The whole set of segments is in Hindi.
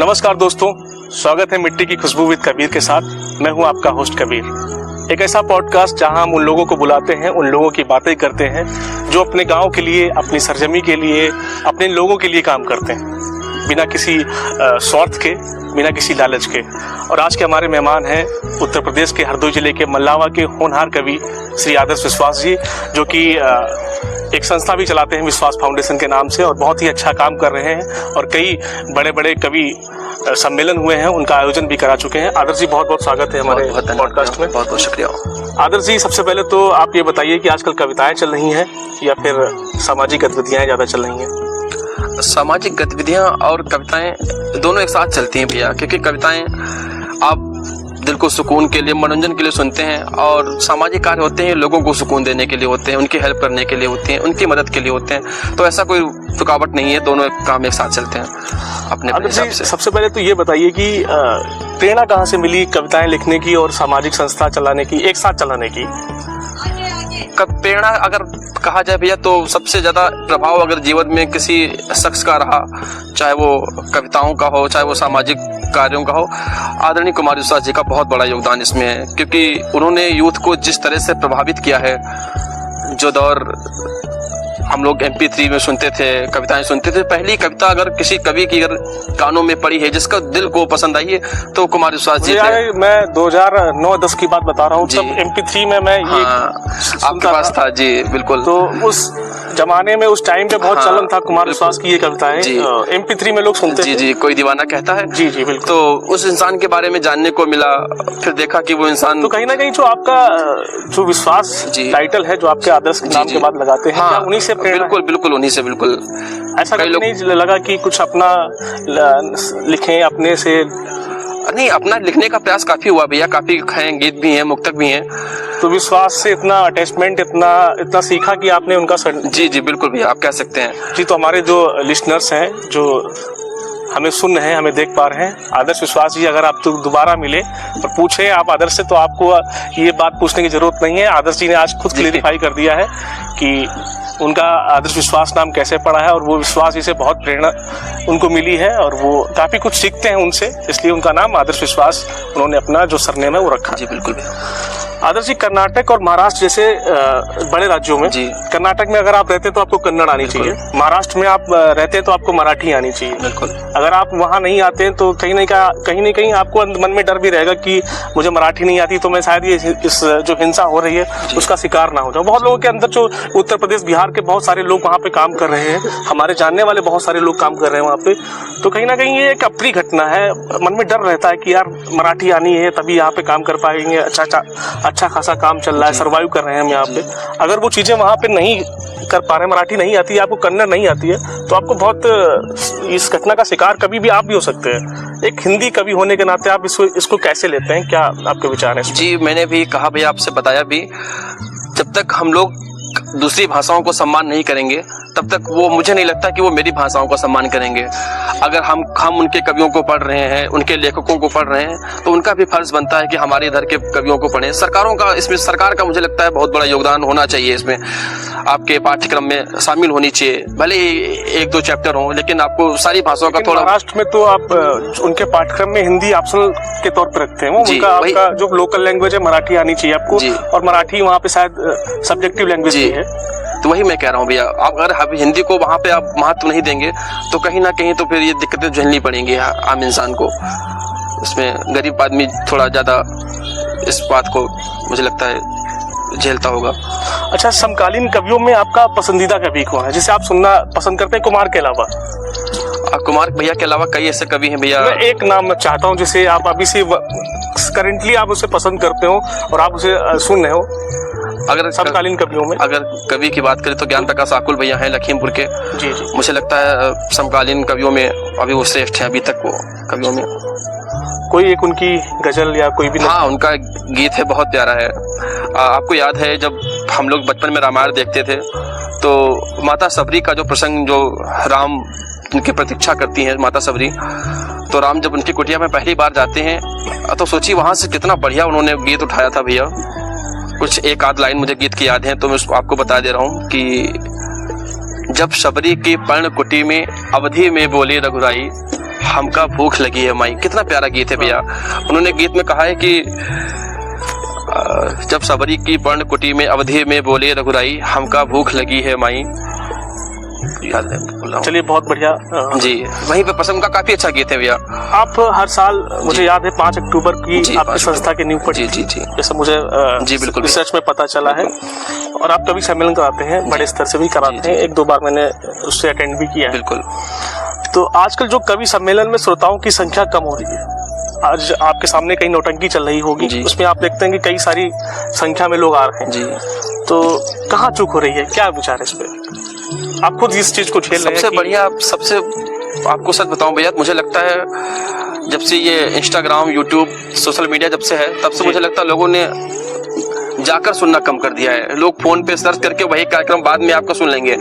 नमस्कार दोस्तों, स्वागत है मिट्टी की खुशबू विद कबीर के साथ। मैं हूं आपका होस्ट कबीर। एक ऐसा पॉडकास्ट जहां हम उन लोगों को बुलाते हैं, उन लोगों की बातें करते हैं जो अपने गांव के लिए, अपनी सरजमी के लिए, अपने लोगों के लिए काम करते हैं, बिना किसी स्वार्थ के, बिना किसी लालच के। और आज के हमारे मेहमान हैं उत्तर प्रदेश के हरदोई जिले के मल्लावा के होनहार कवि श्री आदर्श विश्वास जी, जो कि एक संस्था भी चलाते हैं विश्वास फाउंडेशन के नाम से, और बहुत ही अच्छा काम कर रहे हैं और कई बड़े बड़े कवि सम्मेलन हुए हैं, उनका आयोजन भी करा चुके हैं। आदर्श जी, बहुत बहुत स्वागत है हमारे पॉडकास्ट में। बहुत बहुत शुक्रिया। आदर्श जी, सबसे पहले तो आप ये बताइए कि आजकल कविताएं चल रही हैं या फिर सामाजिक गतिविधियां ज़्यादा चल रही हैं? सामाजिक गतिविधियां और कविताएं दोनों एक साथ चलती हैं भैया, क्योंकि कविताएं आप दिल को सुकून के लिए, मनोरंजन के लिए सुनते हैं, और सामाजिक कार्य होते हैं लोगों को सुकून देने के लिए होते हैं, उनकी हेल्प करने के लिए होते हैं, उनकी मदद के लिए होते हैं। तो ऐसा कोई रुकावट नहीं है, दोनों काम एक साथ चलते हैं अपने हिसाब से। सबसे पहले तो ये बताइए कि प्रेरणा कहाँ से मिली कविताएं लिखने की और सामाजिक संस्था चलाने की, एक साथ चलाने की? प्रेरणा अगर कहा जाए भैया, तो सबसे ज्यादा प्रभाव अगर जीवन में किसी शख्स का रहा, चाहे वो कविताओं का हो, चाहे वो सामाजिक कार्यों का हो, आदरणीय कुमार विश्वास जी का बहुत बड़ा योगदान इसमें है। क्योंकि उन्होंने यूथ को जिस तरह से प्रभावित किया है, जो दौर हम लोग MP3 में सुनते थे, कविताएं सुनते थे, पहली कविता अगर किसी कवि की अगर कानों में पड़ी है, जिसका दिल को पसंद आई है, तो कुमार विश्वास जी थे। मैं 2009-10 की बात बता रहा हूँ, तब MP3 में मैं ये आपके पास था जी, बिल्कुल। तो उस जमाने में, उस टाइम पे बहुत चलन था कुमार विश्वास की ये कविताएं, MP3 में लोग सुनते थे। जी, कोई दीवाना कहता है। जी जी, बिल्कुल। तो उस इंसान के बारे में जानने को मिला, फिर देखा कि वो इंसान, तो कहीं ना कहीं जो आपका जो विश्वास टाइटल है, जो आपके आदर्श के नाम के बाद लगाते हैं, उन्हीं से बिल्कुल बिल्कुल उन्हीं से, बिल्कुल। ऐसा कभी नहीं लगा कि कुछ अपना लिखें अपने से? नहीं, अपना लिखने का प्रयास काफी हुआ भैया, काफी हैं, गीत भी हैं, मुक्तक भी हैं। तो विश्वास से इतना अटैचमेंट, इतना सीखा कि आपने उनका जी जी बिल्कुल भैया, आप कह सकते हैं जी। तो हमारे जो लिसनर्स हैं, जो हमें सुन रहे हैं, हमें देख पा रहे हैं, आदर्श विश्वास जी अगर आप तो दोबारा मिले और पूछे आप आदर्श से, तो आपको ये बात पूछने की जरूरत नहीं है। आदर्श जी ने आज खुद क्लेरिफाई कर दिया है कि उनका आदर्श विश्वास नाम कैसे पड़ा है, और वो विश्वास जी से बहुत प्रेरणा उनको मिली है और वो काफी कुछ सीखते हैं उनसे, इसलिए उनका नाम आदर्श विश्वास, उन्होंने अपना जो सरनेम है वो रखा। जी बिल्कुल। आदर्श जी, कर्नाटक और महाराष्ट्र जैसे बड़े राज्यों में, कर्नाटक में अगर आप रहते तो आपको कन्नड़ आनी चाहिए, महाराष्ट्र में आप रहते तो आपको मराठी आनी चाहिए। बिल्कुल। अगर आप वहाँ नहीं आते तो कहीं ना कहीं आपको मन में डर भी रहेगा कि मुझे मराठी नहीं आती, तो मैं शायद ये इस जो हिंसा हो रही है उसका शिकार ना हो जाऊं। बहुत लोगों के अंदर, जो उत्तर प्रदेश बिहार के बहुत सारे लोग वहाँ पे काम कर रहे हैं, हमारे जानने वाले बहुत सारे लोग काम कर रहे हैं वहाँ पे, तो कहीं ना कहीं ये एक अप्रिय घटना है। मन में डर रहता है कि यार मराठी आनी है तभी यहाँ पे काम कर पाएंगे, अच्छा खासा काम चल रहा है, सर्वाइव कर रहे हैं हम यहाँ पे। अगर वो चीजें वहाँ पे नहीं कर पा रहे हैं, मराठी नहीं आती है, आपको कन्नड़ नहीं आती है, तो आपको बहुत इस घटना का शिकार कभी भी आप भी हो सकते हैं। एक हिंदी कवि होने के नाते आप इसको कैसे लेते हैं, क्या आपके विचार हैं? जी, मैंने भी कहा भैया, आपसे बताया भी, जब तक हम लोग दूसरी भाषाओं को सम्मान नहीं करेंगे, तब तक वो, मुझे नहीं लगता कि वो मेरी भाषाओं का सम्मान करेंगे। अगर हम उनके कवियों को पढ़ रहे हैं, उनके लेखकों को पढ़ रहे हैं, तो उनका भी फर्ज बनता है कि हमारे इधर के कवियों को पढ़ें। सरकार का मुझे लगता है बहुत बड़ा योगदान होना चाहिए इसमें, आपके पाठ्यक्रम में शामिल होनी चाहिए। भले ही 1-2 चैप्टर हो, लेकिन आपको सारी भाषाओं का थोड़ा। महाराष्ट्र में तो आप उनके पाठ्यक्रम में हिंदी ऑप्शनल के तौर पर रखते हैं, वो उनका आपका जो लोकल लैंग्वेज है मराठी आनी चाहिए आपको, और मराठी वहाँ पे शायद सब्जेक्टिव लैंग्वेज भी है। तो वही मैं कह रहा हूँ भैया, अगर हिंदी को वहाँ पे आप महत्व नहीं देंगे, तो कहीं ना कहीं तो फिर ये दिक्कतें झेलनी पड़ेंगी आम इंसान को। इसमें गरीब आदमी थोड़ा ज्यादा इस बात को, मुझे लगता है, झेलता होगा। अच्छा, समकालीन कवियों में आपका पसंदीदा कवि कौन है, जिसे आप सुनना पसंद करते हैं कुमार के अलावा? कुमार भैया के अलावा कई ऐसे कवि हैं भैया। मैं एक नाम चाहता हूँ जिसे आप अभी से करंटली आप उसे पसंद करते हो और आप उसे सुन रहे हो, अगर समकालीन कवियों में। अगर कवि की बात करें तो ज्ञान प्रकाश आकुल भैया हैं, लखीमपुर के। जी जी। मुझे लगता है समकालीन कवियों में अभी वो श्रेष्ठ हैं, अभी तक वो कवियों में। कोई एक उनकी गजल या कोई भी? हाँ, उनका गीत है, बहुत प्यारा है। आपको याद है जब हम लोग बचपन में रामायण देखते थे, तो माता सबरी का जो प्रसंग, जो राम उनकी प्रतीक्षा करती हैं माता सबरी, तो राम जब उनकी कुटिया में पहली बार जाते हैं, तो सोचिए वहां से कितना बढ़िया उन्होंने गीत उठाया था भैया। कुछ एक आध लाइन मुझे गीत की याद है, तो मैं आपको बता दे रहा हूँ कि जब शबरी की पर्ण कुटी में अवधि में बोली रघुराई, हमका भूख लगी है माई, कितना प्यारा गीत है भैया। उन्होंने गीत में कहा है कि जब सबरी की पर्ण कुटी में अवधि में बोले रघुराई, हमका भूख लगी है माई। याद है, चलिए बहुत बढ़िया जी। वहीं पे पसंद का काफी अच्छा गीत है भैया। आप हर साल, मुझे याद है 5 अक्टूबर की आपकी संस्था की नींव पड़ी। जी जी जैसा मुझे जी बिल्कुल रिसर्च में पता चला है। और आप कभी सम्मेलन कराते हैं, बड़े स्तर से भी कराते हैं, 1-2 बार मैंने उससे अटेंड भी किया है। बिल्कुल। तो आजकल जो कवि सम्मेलन में श्रोताओं की संख्या कम हो रही है, आज आपके सामने कई नौटंकी चल रही होगी, उसमें आप देखते हैं कि कई सारी संख्या में लोग आ रहे हैं जी, तो कहाँ चूक हो रही है, क्या विचार है इस पे? आप खुद इस चीज को झेल रहे हैं। सबसे बढ़िया, सबसे आपको सच बताऊं भैया, मुझे लगता है जब से ये इंस्टाग्राम, यूट्यूब, सोशल मीडिया जब से है, तब से मुझे लगता है लोगों ने जाकर सुनना कम कर दिया है। लोग फोन पे सर्च करके वही कार्यक्रम बाद में आपका सुन लेंगे।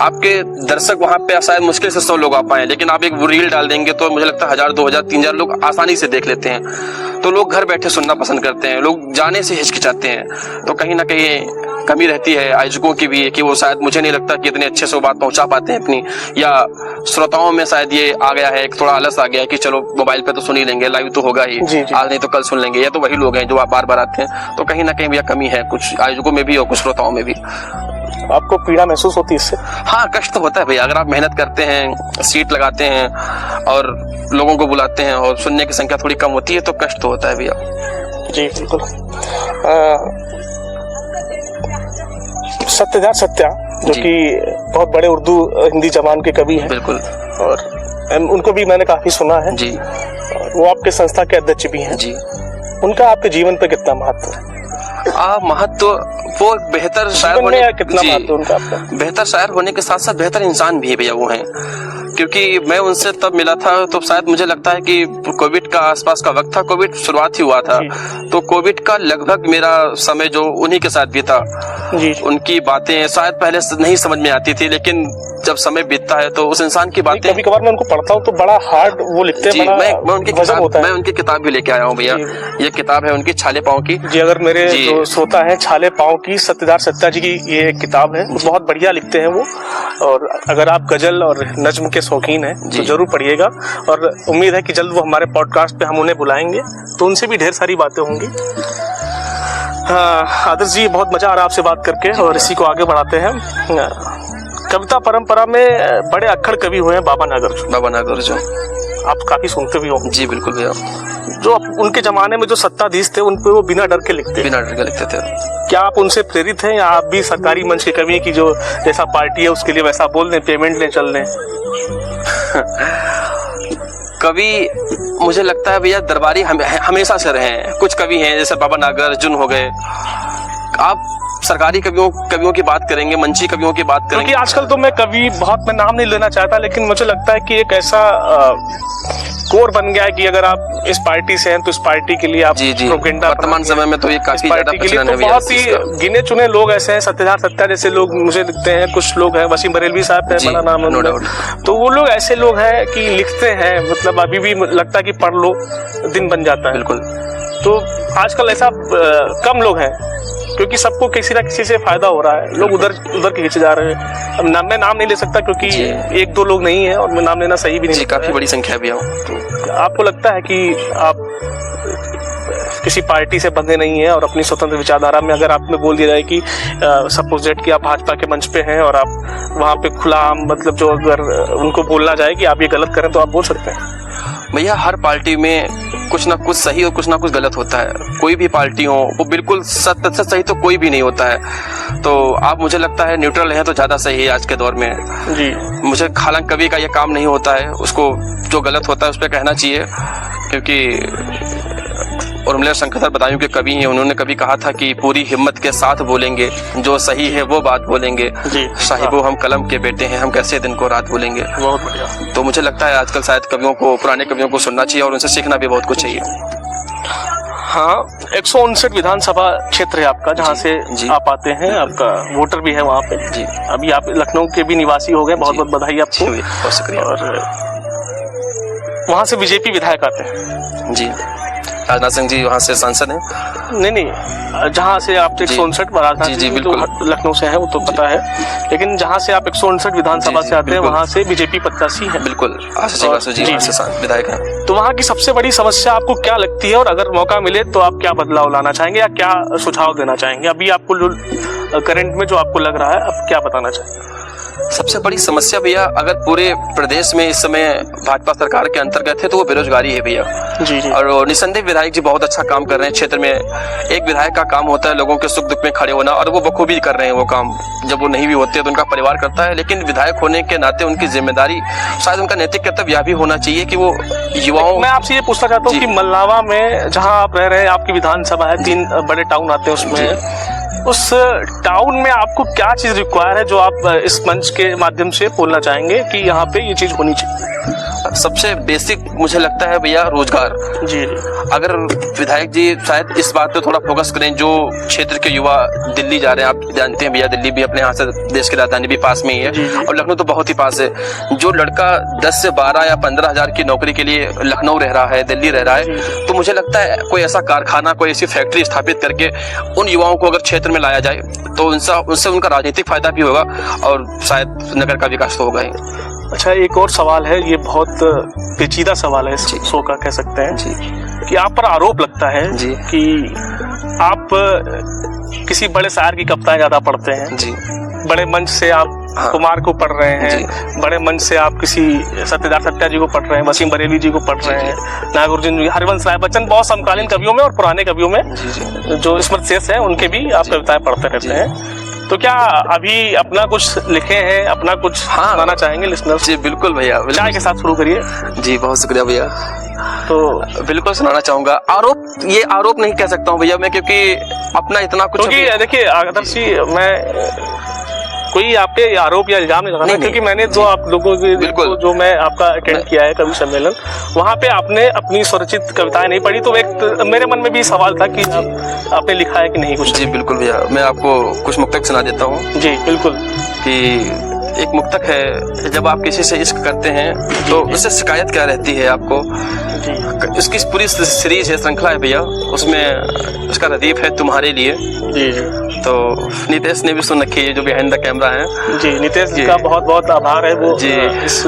आपके दर्शक वहां पे शायद मुश्किल से 100 लोग आ पाए, लेकिन आप एक रील डाल देंगे तो मुझे लगता है 1000, 2000, 3000 लोग आसानी से देख लेते हैं। तो लोग घर बैठे सुनना पसंद करते हैं, लोग जाने से हिचकिचाते हैं। तो कहीं ना कहीं कमी रहती है आयोजकों की भी, कि वो शायद, मुझे नहीं लगता कि इतने अच्छे से वो बात पहुंचा पाते हैं अपनी, या श्रोताओं में शायद ये आ गया है, एक थोड़ा आलस आ गया है कि चलो मोबाइल पे तो सुन ही लेंगे, लाइव तो होगा ही, आज नहीं तो कल सुन लेंगे। या तो वही लोग हैं जो आप बार बार आते हैं। तो कहीं ना कहीं भैया कमी है, कुछ आयोजकों में भी और कुछ श्रोताओं में भी। आपको पीड़ा महसूस होती है इससे? हाँ, कष्ट तो होता है भैया। अगर आप मेहनत करते हैं, सीट लगाते हैं और लोगों को बुलाते हैं और सुनने की संख्या थोड़ी कम होती है, तो कष्ट तो होता है भैया। जी बिल्कुल। सत्यदार सत्या, जो कि बहुत बड़े उर्दू हिंदी जबान के कवि हैं, बिल्कुल, और उनको भी मैंने काफी सुना है जी। वो आपके संस्था के अध्यक्ष भी हैं जी। उनका आपके जीवन पे कितना महत्व है? महत्व, वो बेहतर शायर होने, कितना महत्व उनका आपका? बेहतर शायर होने के साथ साथ बेहतर इंसान भी है भैया वो हैं। क्योंकि मैं उनसे तब मिला था तो शायद मुझे लगता है कि कोविड का आसपास का वक्त था, कोविड शुरुआत ही हुआ था। तो कोविड का लगभग मेरा समय जो उन्हीं के साथ बीता जी। उनकी बातें शायद पहले नहीं समझ में आती थी, लेकिन जब समय बीतता है तो उस इंसान की बातें, कभी कभार मैं उनको पढ़ता हूँ तो बड़ा हार्ड वो लिखते हैं। मैं उनकी किताब भी लेके आया हूँ भैया। ये किताब है उनकी, छाले पाँव की जी। अगर मेरे जो श्रोता है, छाले पाँव की सत्यदार सत्या जी की ये किताब है, बहुत बढ़िया लिखते हैं वो। और अगर आप गजल और नज्म के शौकीन हैं तो जरूर पढ़िएगा। और उम्मीद है कि जल्द वो हमारे पॉडकास्ट पे हम उन्हें बुलाएंगे तो उनसे भी ढेर सारी बातें होंगी। आदर्श जी, बहुत मजा आ रहा है आपसे बात करके, और इसी को आगे बढ़ाते हैं। कविता परंपरा में बड़े अक्खड़ कवि हुए हैं बाबा नागरजोन। बाबा नागरजोन आप काफी सुनते भी होंगे। जी बिल्कुल भैया। जो उनके जमाने में जो सत्ताधीश थे, उन पे वो बिना डर के लिखते थे। क्या आप उनसे प्रेरित हैं, या आप भी सरकारी मंच के कवि की जो जैसा पार्टी है उसके लिए वैसा बोल दें, पेमेंट लें, चल दें? कवि मुझे लगता है भैया दरबारी हमेशा से रहे हैं। कुछ कवि हैं जैसे बाबा नागरजोन हो गए। आप सरकारी कवियों की बात करेंगे, मंची कवियों की बात करेंगे, क्योंकि आजकल तो मैं मैं नाम नहीं लेना चाहता, लेकिन मुझे लगता है कि एक ऐसा कोर बन गया है कि अगर आप इस पार्टी से हैं तो इस पार्टी के लिए आप प्रोपेगेंडा, वर्तमान समय में तो ये काफी ज्यादा प्रचलन है। बहुत ही गिने चुने लोग ऐसे हैं, सत्यदार सत्या जैसे लोग मुझे लिखते हैं। कुछ लोग हैं, वसीम बरेलवी साहब है, बड़ा नाम है। तो वो लोग ऐसे लोग हैं कि लिखते हैं, मतलब अभी भी लगता है कि पढ़ लो दिन बन जाता है। बिल्कुल। तो आजकल ऐसा कम लोग हैं, क्योंकि सबको किसी ना किसी से फायदा हो रहा है। लोग उधर के खींचे जा रहे हैं। अब मैं नाम नहीं ले सकता क्योंकि 1-2 लोग नहीं है, और मैं नाम लेना सही भी नहीं। काफी बड़ी संख्या भी है। तो आपको लगता है कि आप किसी पार्टी से बंधे नहीं है, और अपनी स्वतंत्र विचारधारा में अगर आप में बोल दिया जाए कि सपोज दैट कि आप भाजपा के मंच पे हैं और आप वहाँ पे खुला आम, मतलब जो अगर उनको बोलना जाए कि आप ये गलत करें तो आप बोल सकते हैं? भैया हर पार्टी में कुछ ना कुछ सही और कुछ ना कुछ गलत होता है। कोई भी पार्टी हो वो बिल्कुल सत्य सही तो कोई भी नहीं होता है। तो आप, मुझे लगता है न्यूट्रल है तो ज्यादा सही है आज के दौर में जी। मुझे हालांकि कवि का ये काम नहीं होता है, उसको जो गलत होता है उस पर कहना चाहिए, क्योंकि उर्मिला शंकर बदायूं के कवि हैं, उन्होंने कभी कहा था कि पूरी हिम्मत के साथ बोलेंगे, जो सही है वो बात बोलेंगे। साहिबो हम कलम के बेटे हैं, हम कैसे दिन को रात बोलेंगे। बहुत बढ़िया। तो मुझे लगता है आजकल शायद कवियों को, पुराने कवियों को सुनना चाहिए और उनसे सीखना भी बहुत कुछ चाहिए। हाँ, 159 विधानसभा क्षेत्र है आपका, जहाँ से आप आते हैं, आपका वोटर भी है वहाँ पे जी। अभी आप लखनऊ के भी निवासी हो गए, बहुत बहुत बधाई आपको। बहुत शुक्रिया। और वहाँ से बीजेपी विधायक आते हैं जी। राजनाथ सिंह जी वहाँ से सांसद हैं। नहीं, जहाँ से आप 159 राजनाथ जी, जी बिल्कुल। जो लखनऊ से है वो तो पता है, लेकिन जहाँ से आप 159 विधानसभा जी, से आते हैं बिल्कुल। वहाँ से बीजेपी प्रत्याशी है। बिल्कुल, आशीष वासु जी वहाँ से विधायक हैं। तो वहाँ की सबसे बड़ी समस्या आपको क्या लगती है, और अगर मौका मिले तो आप क्या बदलाव लाना चाहेंगे या क्या सुझाव देना चाहेंगे अभी आपको जो करंट में जो आपको लग रहा है, आप क्या बताना चाहेंगे? सबसे बड़ी समस्या भैया अगर पूरे प्रदेश में इस समय भाजपा सरकार के अंतर्गत है तो वो बेरोजगारी है भैया। जी जी। और निसंदेह विधायक जी बहुत अच्छा काम कर रहे हैं क्षेत्र में। एक विधायक का काम होता है लोगों के सुख दुख में खड़े होना, और वो बखूबी कर रहे हैं वो काम। जब वो नहीं भी होते तो उनका परिवार करता है, लेकिन विधायक होने के नाते उनकी जिम्मेदारी, शायद उनका नैतिक कर्तव्य यह भी होना चाहिए कि वो युवाओं। मैं आपसे ये पूछना चाहता हूँ कि मल्लावा में जहाँ आप रह रहे हैं, आपकी विधानसभा है, 3 बड़े टाउन आते हैं उसमें, उस टाउन में आपको क्या चीज रिक्वायर है जो आप इस मंच के माध्यम से बोलना चाहेंगे कि यहाँ पे ये चीज होनी चाहिए? सबसे बेसिक मुझे लगता है भैया रोजगार। जी। अगर विधायक जी शायद इस बात पे थोड़ा फोकस करें, जो क्षेत्र के युवा दिल्ली जा रहे हैं, आप जानते हैं भैया दिल्ली भी अपने यहाँ से देश की राजधानी भी पास में ही है, और लखनऊ तो बहुत ही पास है। जो लड़का 10 से 12 या 15 हजार की नौकरी के लिए लखनऊ रह रहा है, दिल्ली रह रहा है, तो मुझे लगता है कोई ऐसा कारखाना, कोई ऐसी फैक्ट्री स्थापित करके उन युवाओं को अगर क्षेत्र में लाया जाए तो उनसे उनका राजनीतिक फायदा भी होगा और शायद नगर का विकास तो होगा ही। अच्छा, एक और सवाल है, ये बहुत पेचीदा सवाल है इस शो का, कह सकते हैं जी। कि आप पर आरोप लगता है जी। कि आप किसी बड़े शायर की कविताएं ज्यादा पढ़ते हैं। जी। बड़े मंच से आप कुमार को पढ़ रहे हैं, बड़े मंच से आप किसी सत्यदार सत्या जी को पढ़ रहे हैं, वसीम बरेली जी को पढ़ रहे हैं, नागार्जुन जी, हरिवंश राय बच्चन, बहुत समकालीन कवियों में और पुराने कवियों में जो स्मृत शेष है उनके भी आप कविताएं पढ़ते रहते हैं। तो क्या अभी अपना कुछ लिखे हैं, अपना कुछ सुनाना चाहेंगे लिसनर्स? जी बिल्कुल भैया, चाय के साथ शुरू करिए। जी बहुत शुक्रिया भैया। तो बिल्कुल सुनाना चाहूंगा। ये आरोप नहीं कह सकता हूँ भैया मैं, क्योंकि अपना इतना कुछ, क्योंकि देखिए आदर्श जी, मैं कोई आपके आरोप या इल्जाम नहीं लगाना, क्योंकि मैंने जो आप लोगों के जो मैं आपका अटेंड किया है कवि सम्मेलन, वहाँ पे आपने अपनी स्वरचित कविताएं नहीं पढ़ी, तो एक मेरे मन में भी सवाल था कि आपने लिखा है कि नहीं कुछ। जी बिल्कुल भैया, मैं आपको कुछ मुक्तक सुना देता हूँ। जी बिल्कुल। कि एक मुक्तक है, जब आप किसी से इश्क करते हैं तो उससे शिकायत क्या रहती है आपको। इसकी पूरी सीरीज है, श्रृंखला है भैया, उसमें उसका रदीफ है तुम्हारे लिए। जी। तो नितेश ने भी सुन रखी है, जो बिहाइंड द कैमरा है। जी, नितेश जी का बहुत बहुत आभार है, वो जी इस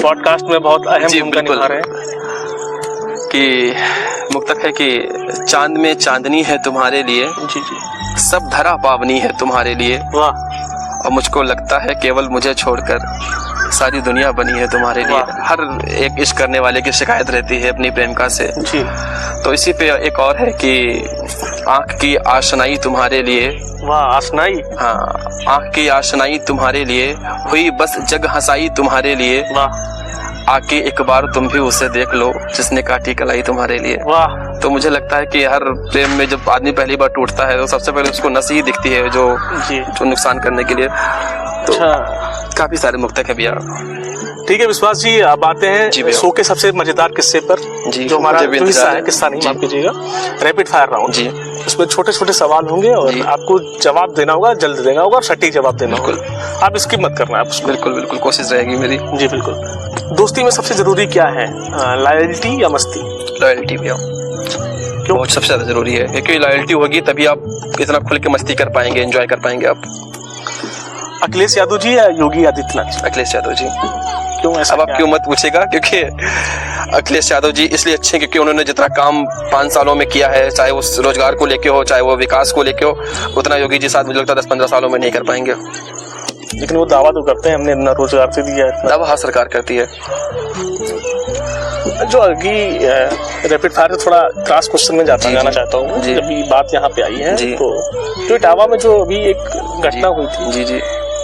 पॉडकास्ट में बहुत अहम भूमिका निभा रहे हैं। कि मुक्तक है कि चांद में चांदनी है तुम्हारे लिए, जी जी, सब धरा पावनी है तुम्हारे लिए, वाह, और मुझको लगता है केवल मुझे छोड़कर सारी दुनिया बनी है तुम्हारे लिए। हर एक इश्क करने वाले की शिकायत रहती है अपनी प्रेमिका से। जी। तो इसी पे एक और है कि आंख की आशनाई तुम्हारे लिए, वाह, आशनाई, हाँ, आंख की आशनाई तुम्हारे लिए, हुई बस जग हंसाई तुम्हारे लिए, वाह, आके एक बार तुम भी उसे देख लो जिसने काटी कलाई तुम्हारे लिए। वाह। तो मुझे लगता है कि हर प्रेम में जब आदमी पहली बार टूटता है तो सबसे पहले उसको नस ही दिखती है जो नुकसान करने के लिए। तो काफी सारे मुक्तक है भैया। ठीक है विश्वास जी, आप आते हैं शो के सबसे मजेदार किस्से पर, जो हमारा हिस्सा है, किस्सा नहीं माफ कीजिएगा, रैपिड फायर राउंड जी। इसमें छोटे छोटे सवाल होंगे और आपको जवाब देना होगा, जल्द देना होगा और सटीक जवाब देना होगा। आप इसकी मत करना है। बिल्कुल बिल्कुल, कोशिश रहेगी मेरी। जी बिल्कुल। दोस्ती में सबसे जरूरी क्या है, लॉयल्टी या मस्ती? लॉयल्टी भैया, क्यों? बहुत सबसे ज्यादा जरूरी है, क्योंकि लॉयल्टी होगी तभी आप इतना खुल के मस्ती कर पाएंगे, एंजॉय कर पाएंगे आप। अखिलेश यादव जी या योगी आदित्यनाथ? अखिलेश यादव जी। क्यों ऐसा? अब आप क्यों मत पूछेगा, क्योंकि अखिलेश यादव जी इसलिए अच्छे हैं क्योंकि उन्होंने जितना काम 5 सालों में किया है, चाहे वो रोजगार को लेके हो, चाहे वो विकास को लेके हो, उतना योगी जी साथ मुझे लगता है 10-15 सालों में नहीं कर पाएंगे। लेकिन वो दावा तो करते हैं हमने इतना रोजगार से दिया है। दावा सरकार करती है। जो अभी रैपिड फायर से थोड़ा क्रॉस क्वेश्चन में जाना चाहता हूँ, जब ये बात यहाँ पे आई है तो जो इटावा में जो अभी एक घटना हुई थी, जी जी,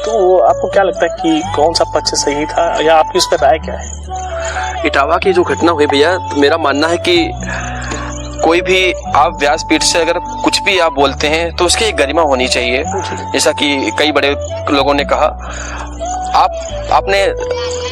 तो आपको क्या लगता है कि कौन सा पक्ष सही था या आपकी उस पर राय क्या है? इटावा की जो घटना हुई भैया, मेरा मानना है कि कोई भी आप व्यासपीठ से अगर कुछ भी आप बोलते हैं तो उसकी एक गरिमा होनी चाहिए। जैसा कि कई बड़े लोगों ने कहा, आपने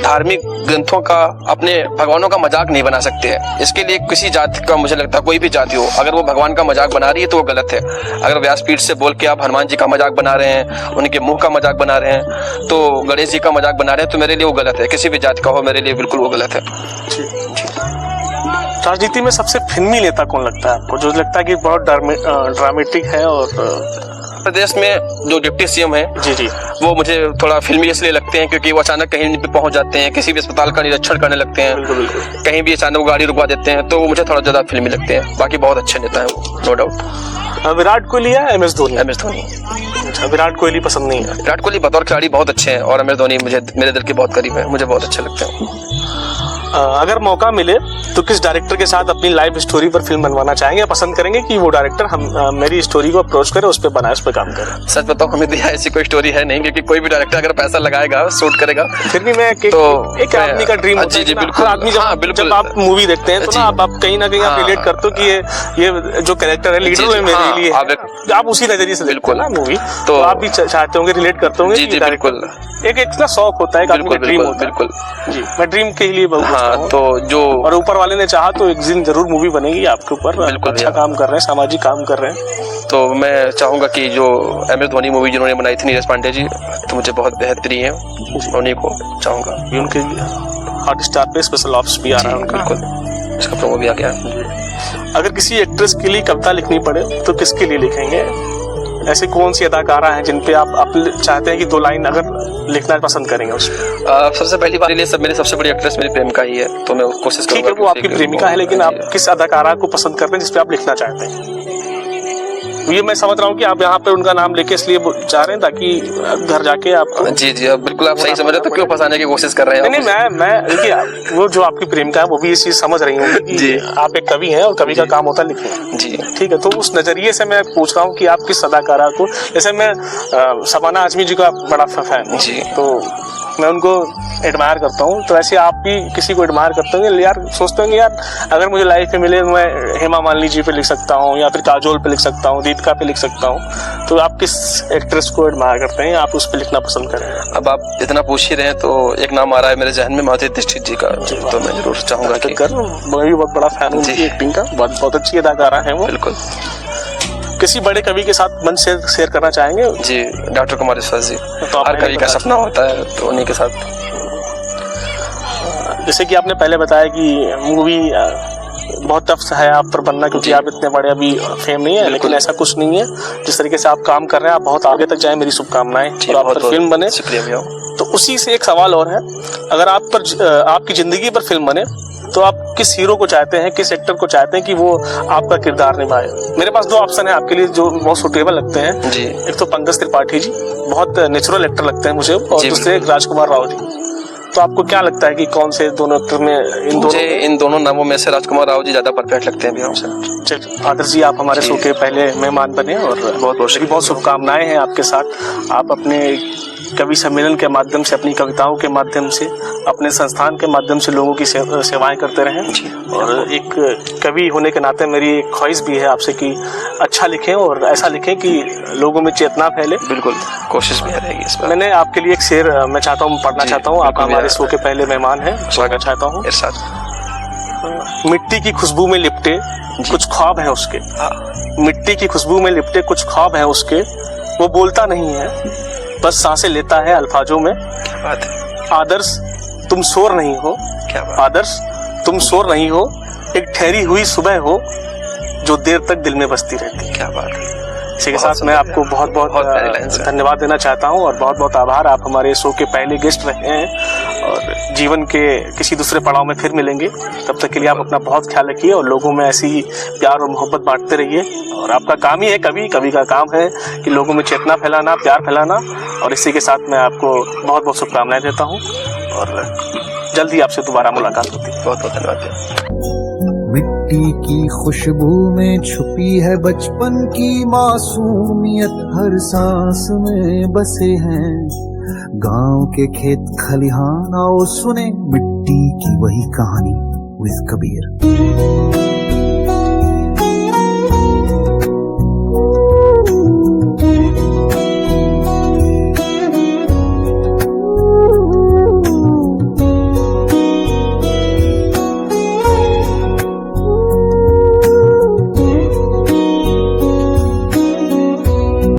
धार्मिक ग्रंथों का, अपने भगवानों का मजाक नहीं बना सकते हैं। इसके लिए किसी जाति का, मुझे लगता है कोई भी जाति हो, अगर वो भगवान का मजाक बना रही है तो वो गलत है। अगर व्यासपीठ से बोल के आप हनुमान जी का मजाक बना रहे हैं, उनके मुंह का मजाक बना रहे हैं, तो गणेश जी का मजाक बना रहे हैं, तो मेरे लिए वो गलत है। किसी भी जाति का हो, मेरे लिए बिल्कुल वो गलत है। राजनीति में सबसे फिल्मी नेता कौन लगता है आपको, जो लगता है कि बहुत ड्रामेटिक है? और प्रदेश में जो डिप्टी सीएम है जी जी, वो मुझे थोड़ा फिल्मी इसलिए लगते हैं क्योंकि वो अचानक कहीं भी पहुंच जाते हैं, किसी भी अस्पताल का निरीक्षण करने लगते हैं, बिल्कुल बिल्कुल। कहीं भी अचानक वो गाड़ी रुकवा देते हैं, तो वो मुझे थोड़ा ज्यादा फिल्मी लगते हैं। बाकी बहुत अच्छे नेता है वो, नो डाउट। विराट कोहली या MS धोनी? MS धोनी। अच्छा, विराट कोहली पसंद नहीं है? विराट कोहली बतौर खिलाड़ी बहुत अच्छे हैं और MS धोनी मुझे मेरे दिल के बहुत करीब है, मुझे बहुत अच्छे लगते हैं। अगर मौका मिले तो किस डायरेक्टर के साथ अपनी लाइफ स्टोरी पर फिल्म बनवाना चाहेंगे? पसंद करेंगे कि वो डायरेक्टर हम मेरी स्टोरी को अप्रोच करे, उस पर बनाए, उस पर काम करे? सच बताओ, हमें तो ऐसी कोई स्टोरी है नहीं, क्योंकि कोई भी डायरेक्टर अगर पैसा लगाएगा, शूट करेगा, फिर भी मैं एक आदमी का ड्रीम होता है। जी बिल्कुल। आदमी जब आप मूवी देखते हैं तो ना आप कहीं ना कहीं आप रिलेट करते हो कि ये जो कैरेक्टर है लीडर है मेरे लिए, आप उसी नजरिए से देखते हो ना मूवी, तो आप भी चाहते होंगे, रिलेट करते होंगे। जी बिल्कुल। एक ना शौक होता है, एक आदमी का ड्रीम होता है। बिल्कुल जी, मैं ड्रीम के लिए बहुत हाँ, तो जो और ऊपर वाले ने चाहा तो एक दिन जरूर मूवी बनेगी आपके ऊपर। बिल्कुल अच्छा काम कर रहे हैं, सामाजिक काम कर रहे हैं। तो मैं चाहूंगा कि जो MS धोनी मूवी जिन्होंने बनाई थी नीरज पांडे जी, तो मुझे बहुत बेहतरीन है, उन्हीं को चाहूंगा। उनके हॉटस्टार पे स्पेशल ऑप्स भी आ रहा है उनका, बिल्कुल, इसका प्रोमो भी आ गया। अगर किसी एक्ट्रेस के लिए कविता लिखनी पड़े तो किसके लिए लिखेंगे? ऐसे कौन सी अदाकारा हैं जिन पे आप चाहते हैं कि 2 लाइन अगर लिखना पसंद करेंगे उसमें? सबसे पहली बात लिए मेरी सबसे बड़ी एक्ट्रेस मेरी प्रेमिका ही है, तो मैं कोशिश करूंगा। ठीक है, वो आपकी प्रेमिका है, लेकिन आप किस अदाकारा को पसंद करते हैं जिसपे आप लिखना चाहते हैं? ये मैं समझ रहा हूँ कि आप यहाँ पे उनका नाम लेके इसलिए चाह रहे हैं ताकि घर जाके आप। जी जी, अब बिल्कुल आप सही समझ रहे हो, तो क्यों फंसाने की कोशिश कर रहे हैं? नहीं, मैं देखिए, वो जो आपकी प्रेमिका है वो भी ये चीज समझ रही होंगी कि आप एक कवि हैं और कवि का काम होता है लिखना। जी ठीक है, तो उस नजरिए से मैं पूछ रहा हूँ कि आप किस अदाकारा को, जैसे मैं शबाना आजमी जी का बड़ा फैन हूँ, तो मैं उनको एडमायर करता हूँ, तो ऐसे आप भी किसी को एडमायर करते होंगे यार, सोचते होंगे यार अगर मुझे लाइफ में मिले मैं हेमा मालिनी जी पे लिख सकता हूँ, या फिर काजोल पे लिख सकता हूँ, दीपिका पे लिख सकता हूँ। तो आप किस एक्ट्रेस को एडमायर करते हैं, आप उस पे लिखना पसंद करेंगे? अब आप इतना पूछ ही रहे हैं तो एक नाम आ रहा है मेरे जहन में, माधुरी दीक्षित जी का, तो मैं जरूर चाहूंगा कि मैं भी बहुत बड़ा फैन हूँ उनकी एक्टिंग का, बहुत अच्छी अदाकारा है वो। बिल्कुल। किसी बड़े कवि के साथ मंच शेयर करना चाहेंगे? जी, डॉक्टर कुमार विश्वास जी, तो हर कवि का सपना होता है, तो उन्हीं के साथ। जैसे कि आपने पहले बताया कि मूवी बहुत टफ है आप पर बनना, क्योंकि आप इतने बड़े अभी फेम नहीं है, लेकिन ऐसा कुछ नहीं है। जिस तरीके से आप काम कर रहे हैं, आप बहुत आगे तक जाएं, मेरी शुभकामनाएं, और आप पर फिल्म बने। तो उसी से एक सवाल और है, अगर आप पर आपकी जिंदगी पर फिल्म बने तो आप किस हीरो को चाहते हैं, किस एक्टर को चाहते हैं कि वो आपका किरदार निभाए? मेरे पास 2 ऑप्शन है आपके लिए जो बहुत सुटेबल लगते हैं जी। एक तो पंकज त्रिपाठी जी, बहुत नेचुरल एक्टर लगते हैं मुझे, और दूसरे राजकुमार राव जी। तो आपको क्या लगता है कि कौन से दोनों एक्टर में इन दोनों नामों में से राजकुमार राव जी ज्यादा परफेक्ट लगते हैं हमसे। आदर्श जी, आप हमारे शो के पहले मेहमान बने और बहुत शुभकामनाएं हैं आपके साथ। आप अपने कवि सम्मेलन के माध्यम से, अपनी कविताओं के माध्यम से, अपने संस्थान के माध्यम से लोगों की सेवाएं करते रहें। और एक कवि होने के नाते मेरी एक ख्वाहिश भी है आपसे कि अच्छा लिखें और ऐसा लिखें कि लोगों में चेतना फैले। बिल्कुल, कोशिश भी रहेगी इस पर। मैंने आपके लिए एक शेर मैं चाहता हूँ पढ़ना चाहता हूँ। आप हमारे शो के पहले मेहमान हैं, स्वागत चाहता हूँ। मिट्टी की खुशबू में लिपटे कुछ ख्वाब है उसके, मिट्टी की खुशबू में लिपटे कुछ ख्वाब है उसके, वो बोलता नहीं है बस सांसें लेता है अल्फाजों में। क्या बात है। आदर्श तुम शोर नहीं हो, क्या बात। आदर्श तुम शोर नहीं हो, एक ठहरी हुई सुबह हो जो देर तक दिल में बसती रहती। क्या बात है। इसी के साथ मैं आपको बहुत बहुत धन्यवाद देना चाहता हूँ और बहुत बहुत आभार। आप हमारे शो के पहले गेस्ट रहे हैं और जीवन के किसी दूसरे पड़ाव में फिर मिलेंगे। तब तक के लिए आप अपना बहुत ख्याल रखिए और लोगों में ऐसी ही प्यार और मोहब्बत बांटते रहिए। और आपका काम ही है, कवि का काम है कि लोगों में चेतना फैलाना, प्यार फैलाना। और इसी के साथ मैं आपको बहुत बहुत शुभकामनाएं देता हूँ और जल्दी आपसे दोबारा मुलाकात होती है। बहुत बहुत धन्यवाद। मिट्टी की खुशबू में छुपी है बचपन की मासूमियत, हर सांस में बसे हैं गांव के खेत खलिहान। आओ सुने मिट्टी की वही कहानी विद कबीर।